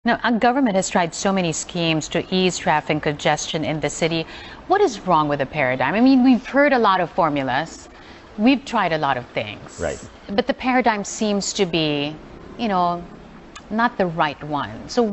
Now, our government has tried so many schemes to ease traffic congestion in the city. What is wrong with the paradigm? I mean, we've heard a lot of formulas. We've tried a lot of things. Right. But the paradigm seems to be, not the right one. So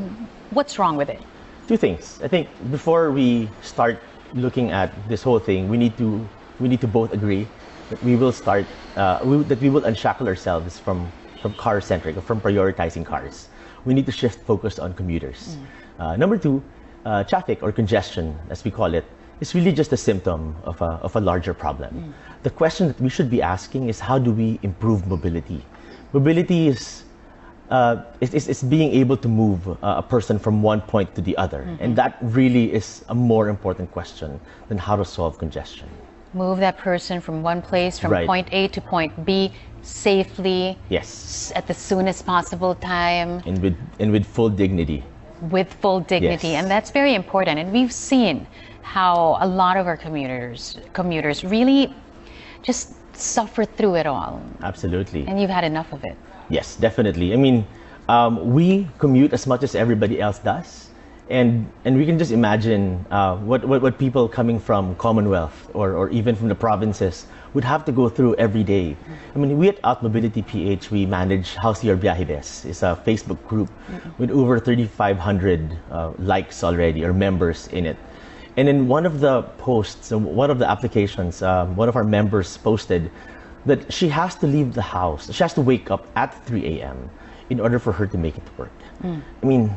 what's wrong with it? Two things. I think before we start looking at this whole thing, we need to both agree that we will start that we will unshackle ourselves from car-centric, or from prioritizing cars. We need to shift focus on commuters. Number two, traffic or congestion, as we call it, is really just a symptom of a larger problem. The question that we should be asking is, how do we improve mobility? Mobility is being able to move a person from one point to the other. And that really is a more important question than how to solve congestion. Move that person from one place, from Right. point A to point B, safely, Yes, at the soonest possible time, and with full dignity. with full dignity. Yes. And that's very important. And we've seen how a lot of our commuters really just suffer through it all. Absolutely. And you've had enough of it. Yes, definitely. I mean, we commute as much as everybody else does. And we can just imagine what people coming from Commonwealth or even from the provinces would have to go through every day. I mean, we at AltMobility PH, we manage How's Your Viajes. It's a Facebook group with over 3,500 likes already, or members in it. And in one of the posts, one of the applications, one of our members posted that she has to leave the house. She has to wake up at 3 a.m. in order for her to make it to work. I mean,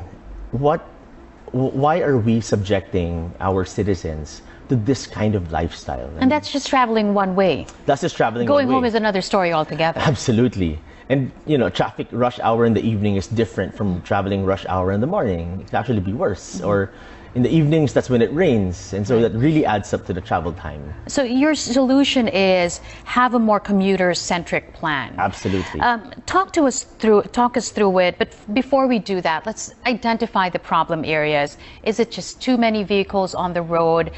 why are we subjecting our citizens to this kind of lifestyle? And that's just traveling one way. That's just traveling Going one way. home is another story altogether. Absolutely. And traffic rush hour in the evening is different from traveling rush hour in the morning. It could actually be worse. Or in the evenings, that's when it rains. And so that really adds up to the travel time. So your solution is have a more commuter-centric plan. Absolutely. Talk us through it. But before we do that, let's identify the problem areas. Is it just too many vehicles on the road?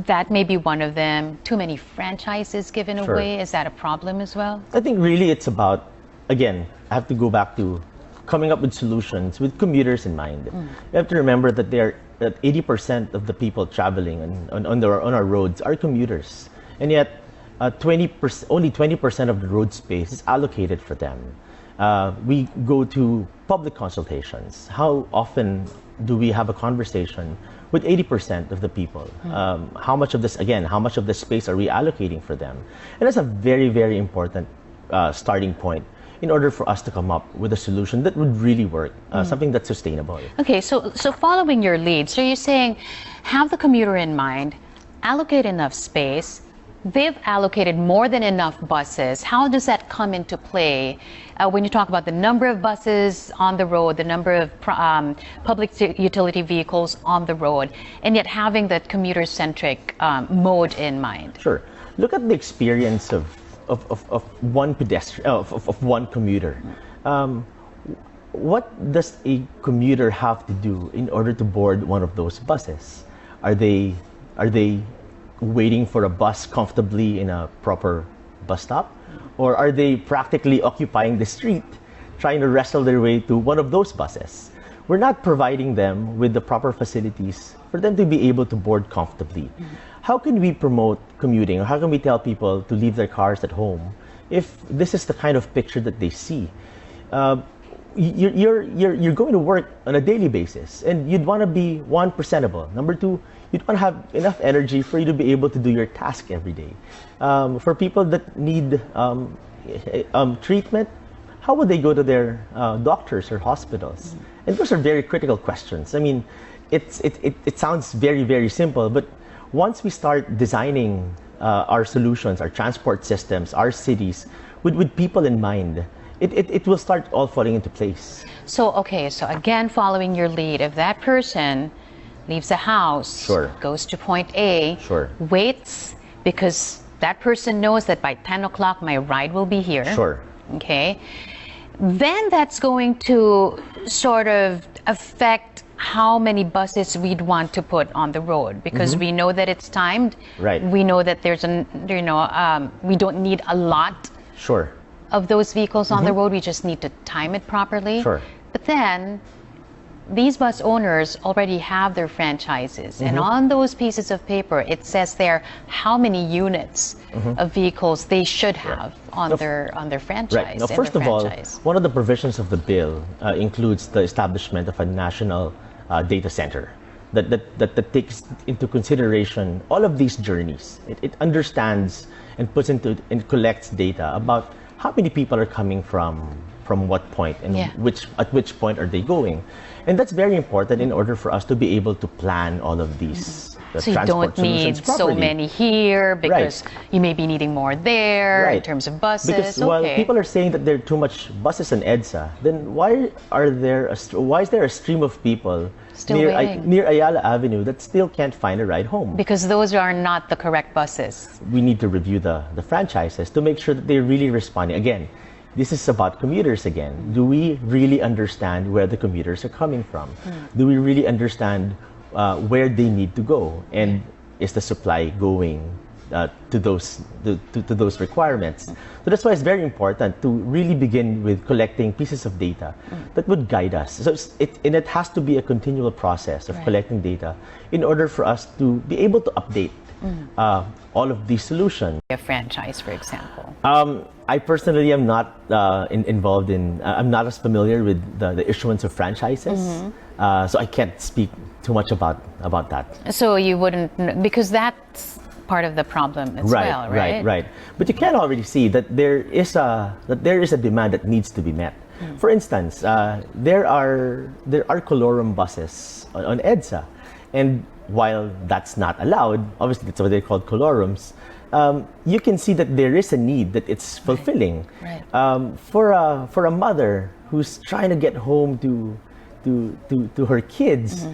That may be one of them. Too many franchises given Sure. away. Is that a problem as well? I think really it's about, again, I have to go back to coming up with solutions with commuters in mind. You have to remember that that 80% of the people traveling on our roads are commuters, and yet 20%, only 20% of the road space is allocated for them. We go to public consultations. How often do we have a conversation with 80% of the people? How much of this space are we allocating for them? And that's a very, very important starting point in order for us to come up with a solution that would really work, something that's sustainable. Okay, so following your lead, so you're saying have the commuter in mind, allocate enough space. They've allocated more than enough buses. How does that come into play when you talk about the number of buses on the road, the number of public utility vehicles on the road, and yet having that commuter-centric mode in mind? Sure. Look at the experience of one pedestrian, of one commuter. What does a commuter have to do in order to board one of those buses? Are they waiting for a bus comfortably in a proper bus stop? Or are they practically occupying the street, trying to wrestle their way to one of those buses? We're not providing them with the proper facilities for them to be able to board comfortably. How can we promote commuting, or how can we tell people to leave their cars at home if this is the kind of picture that they see? You're going to work on a daily basis, and you'd want to be, one, presentable. Number two, you'd want to have enough energy for you to be able to do your task every day. For people that need treatment, how would they go to their doctors or hospitals? And those are very critical questions. I mean, it sounds very, very simple, but once we start designing our solutions, our transport systems, our cities with people in mind, it will start all falling into place. So, okay, so again, following your lead, if that person leaves the house, Sure. goes to point A, Sure. waits because that person knows that by 10 o'clock my ride will be here. Sure. Okay. Then that's going to sort of affect how many buses we'd want to put on the road, because we know that it's timed. Right. We know that there's we don't need a lot Sure. of those vehicles on the road. We just need to time it properly. Sure. But then these bus owners already have their franchises, and on those pieces of paper, it says there how many units of vehicles they should have on their franchise. Right. Now, first of all, one of the provisions of the bill includes the establishment of a national data center that takes into consideration all of these journeys. It understands and puts into and collects data about how many people are coming from what point and at which point are they going. And that's very important in order for us to be able to plan all of these so you don't need so many here because you may be needing more there in terms of buses. Because while people are saying that there are too much buses in EDSA, then why is there a stream of people near Ayala Avenue that still can't find a ride home? Because those are not the correct buses. We need to review the franchises to make sure that they're really responding. Again, this is about commuters again. Do we really understand where the commuters are coming from? Do we really understand where they need to go? And is the supply going to those requirements? So that's why it's very important to really begin with collecting pieces of data that would guide us. So it has to be a continual process of collecting data in order for us to be able to update all of these solutions. A franchise, for example. I personally am not involved in. I'm not as familiar with the issuance of franchises, so I can't speak too much about that. So you wouldn't, because that's part of the problem as well, right? Right. But you can already see that there is a demand that needs to be met. For instance, there are colorum buses on EDSA, and while that's not allowed, obviously that's what they're called colorums. You can see that there is a need that it's fulfilling. For a mother who's trying to get home to her kids,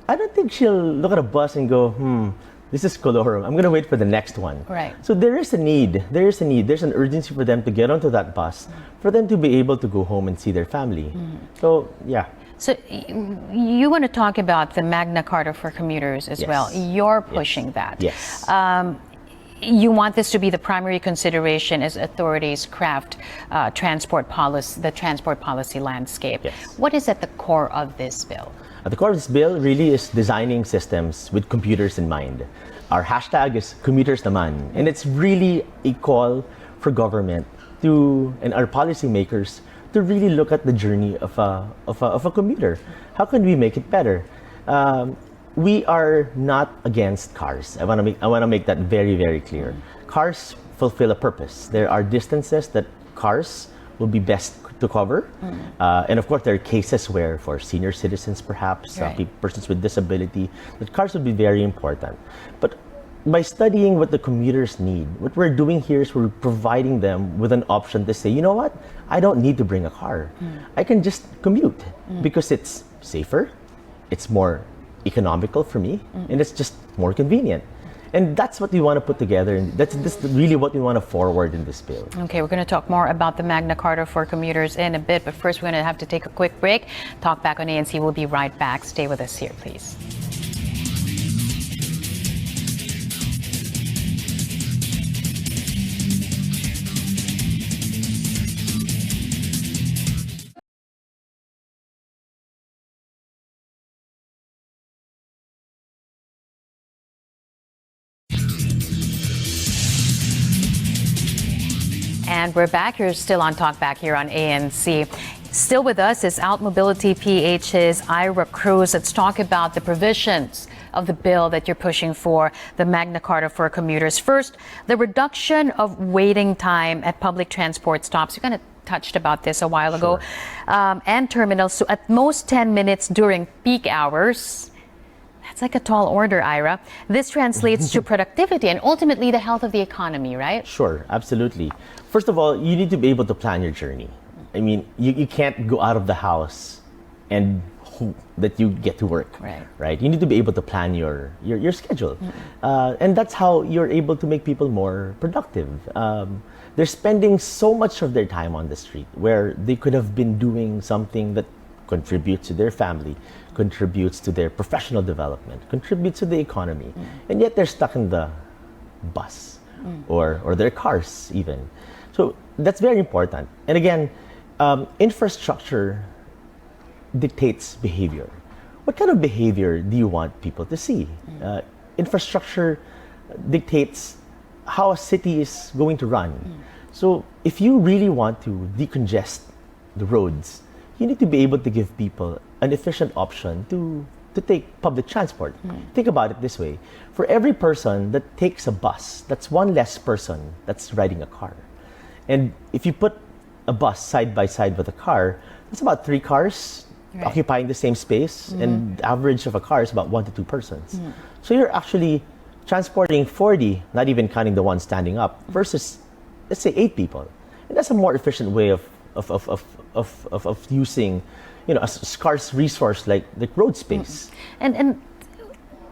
I don't think she'll look at a bus and go, this is colorum, I'm gonna wait for the next one. So there is a need. There's an urgency for them to get onto that bus, for them to be able to go home and see their family. So yeah. So you want to talk about the Magna Carta for commuters as well. You're pushing that. Yes. You want this to be the primary consideration as authorities craft the transport policy landscape. What is at the core of this bill? At the core of this bill really is designing systems with computers in mind. Our hashtag is commuters naman, and it's really a call for government and our policymakers to really look at the journey of a commuter. How can we make it better? We are not against cars. I want to make that very, very clear. Cars fulfill a purpose. There are distances that cars will be best to cover, and of course there are cases where, for senior citizens perhaps, persons with disability, that cars would be very important. But by studying what the commuters need, what we're doing here is we're providing them with an option to say, you know what, I don't need to bring a car. I can just commute because it's safer, it's more economical for me, and it's just more convenient. And that's what we want to put together, and that's really what we want to forward in this bill. Okay, we're going to talk more about the Magna Carta for commuters in a bit, but first we're going to have to take a quick break. Talk Back on ANC. We'll be right back. Stay with us here, please. And we're back. You're still on Talk Back here on ANC. Still with us is AltMobility PH's Ira Cruz. Let's talk about the provisions of the bill that you're pushing for, the Magna Carta for commuters. First, the reduction of waiting time at public transport stops. You kind of touched about this a while ago. And terminals, so at most 10 minutes during peak hours. That's like a tall order, Ira. This translates to productivity and ultimately the health of the economy, right? Sure, absolutely. First of all, you need to be able to plan your journey. I mean, you can't go out of the house and hope that you get to work, right? You need to be able to plan your schedule. And that's how you're able to make people more productive. They're spending so much of their time on the street where they could have been doing something that contributes to their family, contributes to their professional development, contributes to the economy, and yet they're stuck in the bus or their cars even. So that's very important. And again, infrastructure dictates behavior. what kind of behavior do you want people to see? Infrastructure dictates how a city is going to run. So if you really want to decongest the roads, you need to be able to give people an efficient option to take public transport. Think about it this way. For every person that takes a bus, that's one less person that's riding a car. And if you put a bus side by side with a car, that's about 3 cars occupying the same space, and the average of a car is about 1 to 2 persons. So you're actually transporting 40, not even counting the one standing up, versus, let's say, 8 people. And that's a more efficient way of using, a scarce resource like road space. And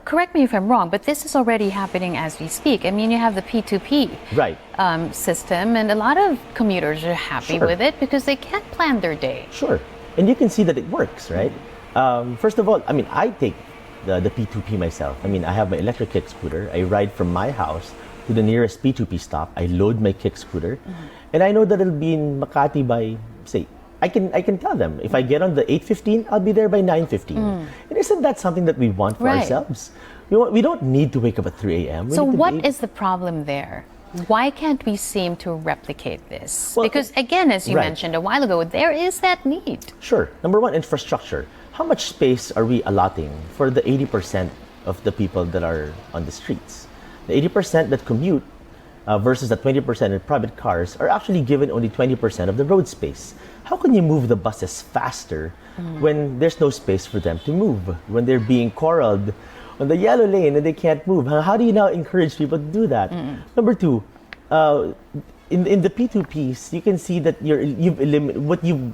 correct me if I'm wrong, but this is already happening as we speak. I mean, you have the P2P system, and a lot of commuters are happy with it because they can't plan their day. Sure. And you can see that it works, right? First of all, I mean, I take the P2P myself. I mean, I have my electric kick scooter. I ride from my house to the nearest P2P stop. I load my kick scooter, and I know that it'll be in Makati by, say, I can tell them if I get on the 8:15, I'll be there by 9:15. And isn't that something that we want for ourselves? We don't need to wake up at 3 a.m. So what is the problem there? Why can't we seem to replicate this? Well, because again, as you mentioned a while ago, there is that need. Sure. Number one, infrastructure. How much space are we allotting for the 80% of the people that are on the streets? The 80% that commute versus the 20% in private cars are actually given only 20% of the road space. How can you move the buses faster when there's no space for them to move? When they're being corralled on the yellow lane and they can't move? How do you now encourage people to do that? Number two, in the P2Ps, you can see that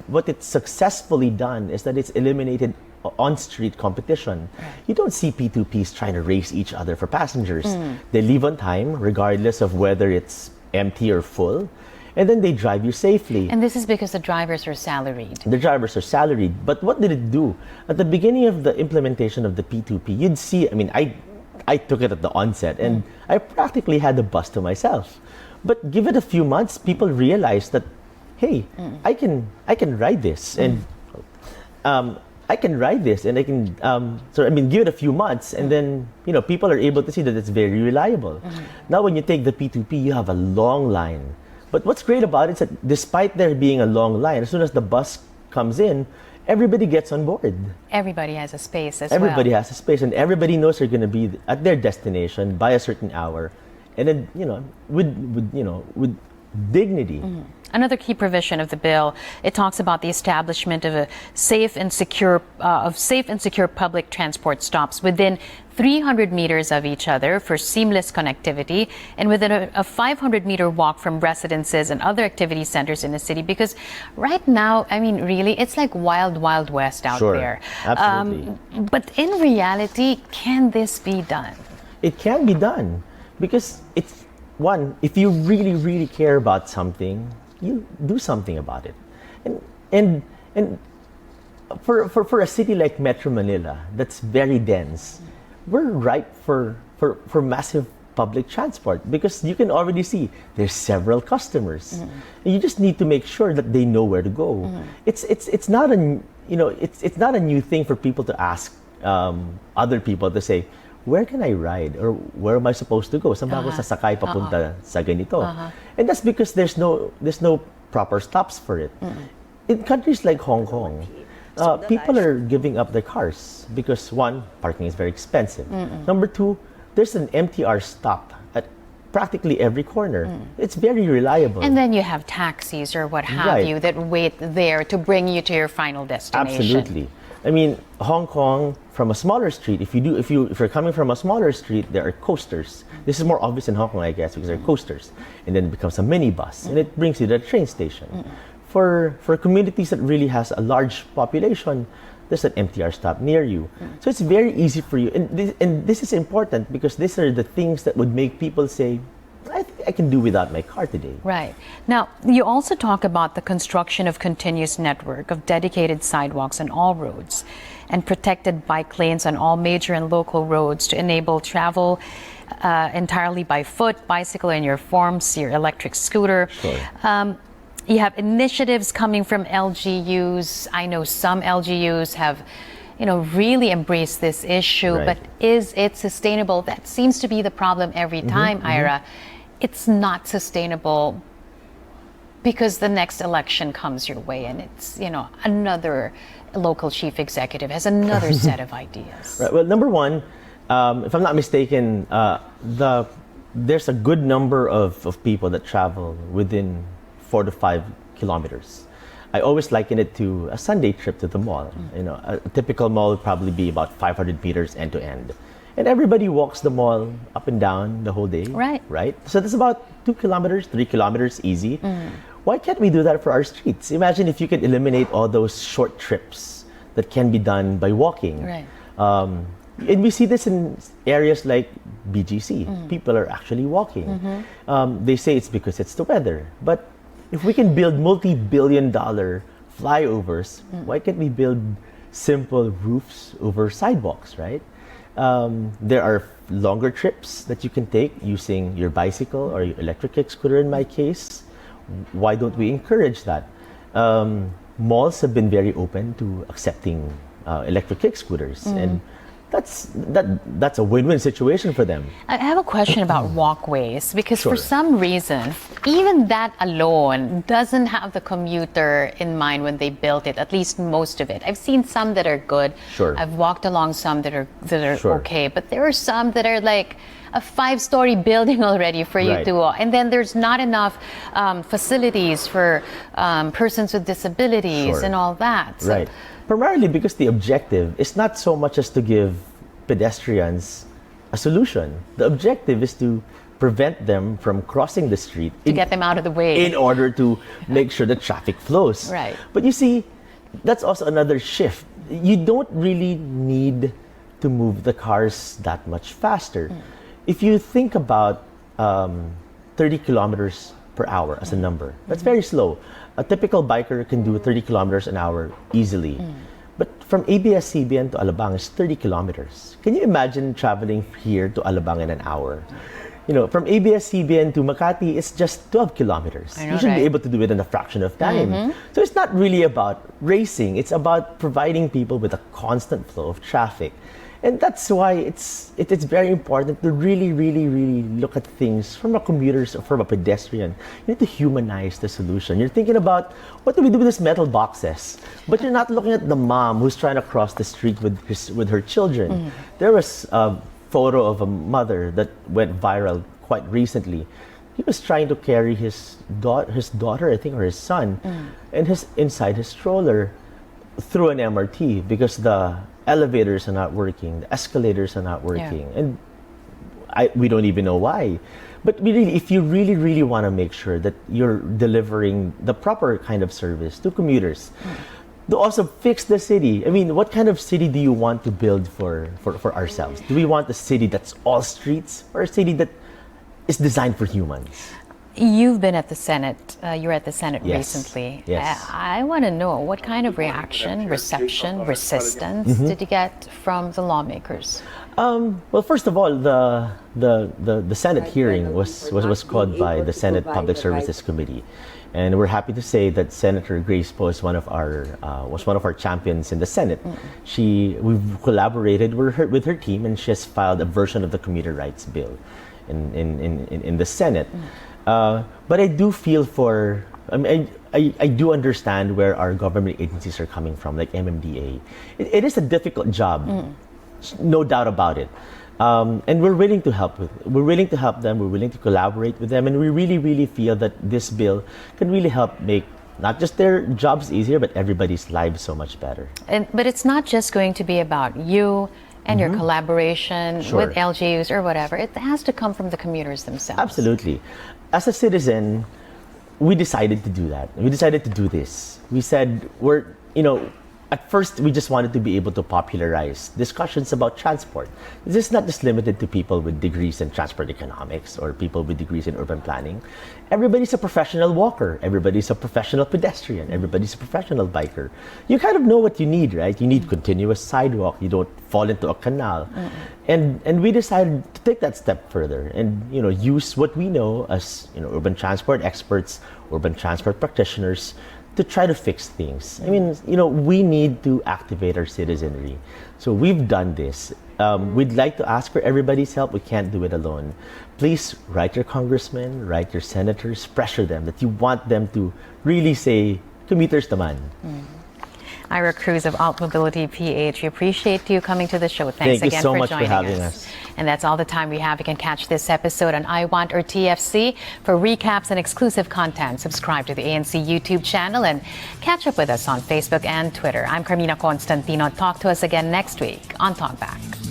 what it's successfully done is that it's eliminated on-street competition. You don't see P2Ps trying to race each other for passengers. They leave on time, regardless of whether it's empty or full, and then they drive you safely. And this is because the drivers are salaried. The drivers are salaried. But what did it do? At the beginning of the implementation of the P2P, you'd see, I mean, I took it at the onset, and I practically had the bus to myself. But give it a few months, people realized that, hey, I can ride this, and I can ride this, and I can. So I mean, give it a few months, and then people are able to see that it's very reliable. Now, when you take the P2P, you have a long line. But what's great about it is that despite there being a long line, as soon as the bus comes in, everybody gets on board. Everybody has a space as Everybody has a space, and everybody knows they're going to be at their destination by a certain hour, and then with dignity. Another key provision of the bill, it talks about the establishment of safe and secure public transport stops within 300 meters of each other for seamless connectivity, and within a 500-meter walk from residences and other activity centers in the city. Because right now, I mean, really, it's like wild, wild west out there. Absolutely. But in reality, can this be done? It can be done because it's one. If you really, really care about something, you do something about it. And for a city like Metro Manila that's very dense, we're ripe for massive public transport because you can already see there's several customers. And you just need to make sure that they know where to go. It's not a new thing for people to ask other people to say, where can I ride, or where am I supposed to go? Saan ba ako sasakay papunta sa ganito? And that's because there's no proper stops for it. In countries like Hong Kong, people are giving up their cars because one, parking is very expensive. Number two, there's an MTR stop at practically every corner. It's very reliable. And then you have taxis or what have you that wait there to bring you to your final destination. Absolutely. I mean, Hong Kong, from a smaller street, if you're coming from a smaller street, there are coasters. This is more obvious in Hong Kong, I guess, because there are coasters. And then it becomes a minibus, and it brings you to the train station. For communities that really has a large population, there's an MTR stop near you. So it's very easy for you. And this is important because these are the things that would make people say, I think I can do without my car today. Right. Now, you also talk about the construction of continuous network of dedicated sidewalks on all roads and protected bike lanes on all major and local roads to enable travel entirely by foot, bicycle in your forms, your electric scooter. Sure. You have initiatives coming from LGUs. I know some LGUs have really embrace this issue. Right. But is it sustainable? That seems to be the problem every time, Ira. It's not sustainable because the next election comes your way and it's, another local chief executive has another set of ideas. Right. Well, number one, if I'm not mistaken, there's a good number of people that travel within 4 to 5 kilometers. I always liken it to a Sunday trip to the mall. A typical mall would probably be about 500 meters end to end. And everybody walks the mall up and down the whole day. Right? So that's about 2 kilometers, 3 kilometers easy. Why can't we do that for our streets? Imagine if you could eliminate all those short trips that can be done by walking. Right. And we see this in areas like BGC. People are actually walking. They say it's because it's the weather. But if we can build multi-billion-dollar flyovers, why can't we build simple roofs over sidewalks, right? There are longer trips that you can take using your bicycle or your electric kick scooter in my case. Why don't we encourage that? Malls have been very open to accepting electric kick scooters, and that's a win-win situation for them. I have a question about walkways because for some reason, even that alone doesn't have the commuter in mind when they built it, at least most of it. I've seen some that are good. I've walked along some that are okay, but there are some that are like a 5-story building already for you to walk. And then there's not enough facilities for persons with disabilities and all that. So, primarily because the objective is not so much as to give pedestrians a solution. The objective is to prevent them from crossing the street. To get them out of the way. In order to make sure the traffic flows. Right. But you see, that's also another shift. You don't really need to move the cars that much faster. If you think about 30 kilometers per hour as a number, that's very slow. A typical biker can do 30 kilometers an hour easily. But from ABS-CBN to Alabang is 30 kilometers. Can you imagine traveling here to Alabang in an hour? From ABS-CBN to Makati, it's just 12 kilometers. You should be able to do it in a fraction of time. So it's not really about racing. It's about providing people with a constant flow of traffic. And that's why it's very important to really, really, really look at things from a commuter, from a pedestrian. You need to humanize the solution. You're thinking about, what do we do with these metal boxes? But you're not looking at the mom who's trying to cross the street with her children. There was a photo of a mother that went viral quite recently. He was trying to carry his daughter, I think, or his son, and inside his stroller through an MRT because the elevators are not working, the escalators are not working, and we don't even know why. But really, if you really, really want to make sure that you're delivering the proper kind of service to commuters, to also fix the city. I mean, what kind of city do you want to build for ourselves? Do we want a city that's all streets or a city that is designed for humans? You've been at the Senate. You were at the Senate recently. Yes. I want to know what kind of reaction, reception, resistance did you get from the lawmakers? Well, first of all, the Senate hearing was called by the Senate Public Services Committee, and we're happy to say that Senator Grace Poe is one of our champions in the Senate. We've collaborated with her team, and she has filed a version of the commuter rights bill in the Senate. But I do feel I do understand where our government agencies are coming from, like MMDA. It is a difficult job, no doubt about it. And we're willing to help them. We're willing to collaborate with them, and we really, really feel that this bill can really help make not just their jobs easier, but everybody's lives so much better. But it's not just going to be about you and your collaboration with LGUs or whatever. It has to come from the commuters themselves. Absolutely. As a citizen, we decided to do that. We decided to do this. We said at first we just wanted to be able to popularize discussions about transport. This is not just limited to people with degrees in transport economics or people with degrees in urban planning. Everybody's a professional walker. Everybody's a professional pedestrian. Everybody's a professional biker. You kind of know what you need, right? You need continuous sidewalk. You don't fall into a canal. And we decided to take that step further and use what we know as urban transport experts, urban transport practitioners, to try to fix things. I mean, we need to activate our citizenry. So we've done this. We'd like to ask for everybody's help. We can't do it alone. Please write your congressmen, write your senators, pressure them that you want them to really say, commuters naman. Ira Cruz of AltMobility PH, we appreciate you coming to the show. Thanks Thank you again so for much joining for having us. And that's all the time we have. You can catch this episode on I Want or TFC. For recaps and exclusive content, subscribe to the ANC YouTube channel and catch up with us on Facebook and Twitter. I'm Carmina Constantino. Talk to us again next week on TalkBack.